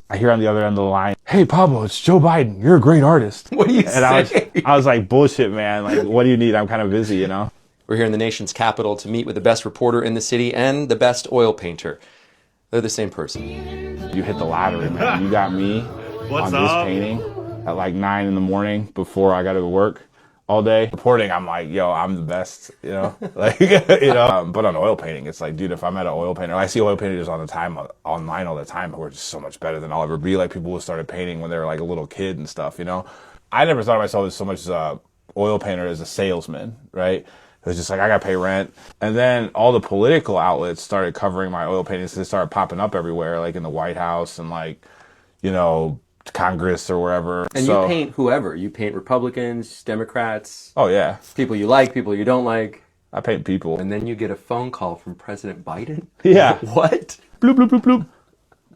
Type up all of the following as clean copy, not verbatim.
I hear on the other end of the line, "Hey Pablo, it's Joe Biden. You're a great artist." What do you And say? I was like, "Bullshit, man. Like, what do you need? I'm kind of busy, you know." We're here in the nation's capital to meet with the best reporter in the city and the best oil painter. They're the same person. You hit the lottery, man. You got me What's on this up? painting at like 9 in the morning before I got to work all day. Reporting, I'm like, yo, I'm the best, you know? Like, you know. But on oil painting, it's like, dude, if I'm at an oil painter, I see oil painters on the time online all the time who are just so much better than I'll ever be. Like people who started painting when they were like a little kid and stuff, you know? I never thought of myself as so much as a oil painter as a salesman, right? It was just like, I got to pay rent. And then all the political outlets started covering my oil paintings. They started popping up everywhere, like in the White House and like, you know, Congress or wherever. And you paint whoever. You paint Republicans, Democrats. Oh, yeah. People you like, people you don't like. I paint people. And then you get a phone call from President Biden? Yeah. What? Bloop, bloop, bloop, bloop.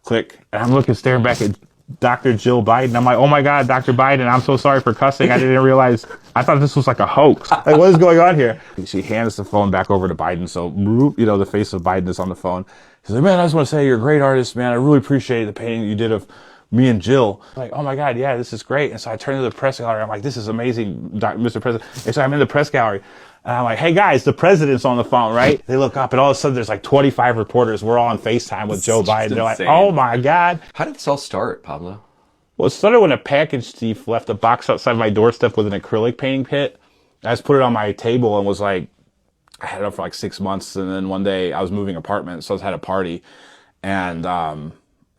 Click. And I'm looking, staring back at Dr. Jill Biden. I'm like, oh my God, Dr. Biden, I'm so sorry for cussing. I didn't realize. I thought this was like a hoax. Like, what is going on here? She hands the phone back over to Biden. So, you know, the face of Biden is on the phone. She's like, man, I just want to say you're a great artist, man. I really appreciate the painting you did of me and Jill. I'm like, oh my God, yeah, this is great. And so I turn to the press gallery. I'm like, this is amazing, Mr. President. And so I'm in the press gallery. And I'm like, hey guys, the president's on the phone, right? They look up and all of a sudden there's like 25 reporters. We're all on FaceTime with Joe Biden. They're like, oh my God. How did this all start, Pablo? Well, it started when a package thief left a box outside my doorstep with an acrylic painting kit. I just put it on my table and was like, I had it up for like 6 months. And then one day I was moving apartments, so I had a party. And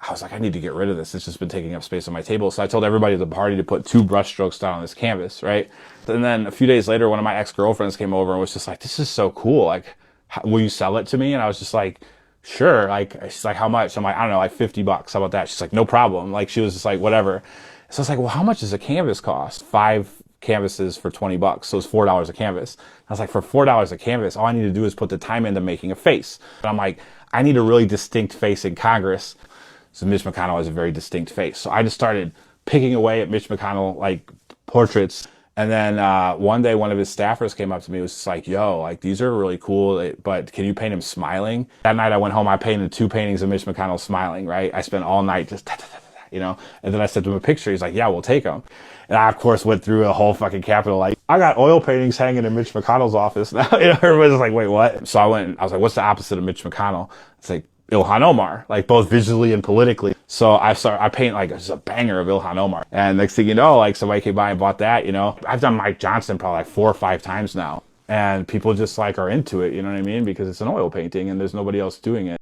I was like, I need to get rid of this. It's just been taking up space on my table. So I told everybody at the party to put 2 brush strokes down on this canvas, right? And then a few days later, one of my ex-girlfriends came over and was just like, this is so cool. Like, will you sell it to me? And I was just like, sure. Like, she's like, how much? I'm like, I don't know, like $50. How about that? She's like, no problem. Like, she was just like, whatever. So I was like, well, how much does a canvas cost? 5 canvases for $20. So it's $4 a canvas. I was like, for $4 a canvas, all I need to do is put the time into making a face. And I'm like, I need a really distinct face in Congress. So Mitch McConnell has a very distinct face. So I just started picking away at Mitch McConnell, like portraits. And then one day, one of his staffers came up to me and was just like, yo, like, these are really cool, but can you paint him smiling? That night I went home, I painted 2 paintings of Mitch McConnell smiling, right? I spent all night just, you know? And then I sent him a picture. He's like, yeah, we'll take them. And I, of course, went through a whole fucking Capitol. Like, I got oil paintings hanging in Mitch McConnell's office now. You know, everybody's like, wait, what? So I was like, what's the opposite of Mitch McConnell? It's like Ilhan Omar, like both visually and politically. So I paint like just a banger of Ilhan Omar. And next thing you know, like somebody came by and bought that, you know. I've done Mike Johnson probably like 4 or 5 times now. And people just like are into it, you know what I mean? Because it's an oil painting and there's nobody else doing it.